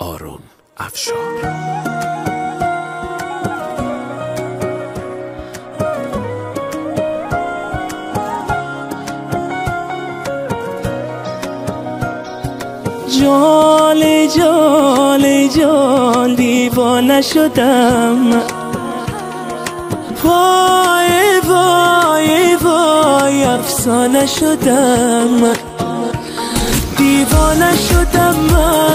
آرون افشار. جال جال جال دیوانه شدم، وای وای وای افسانه شدم، دیوانه شدم من،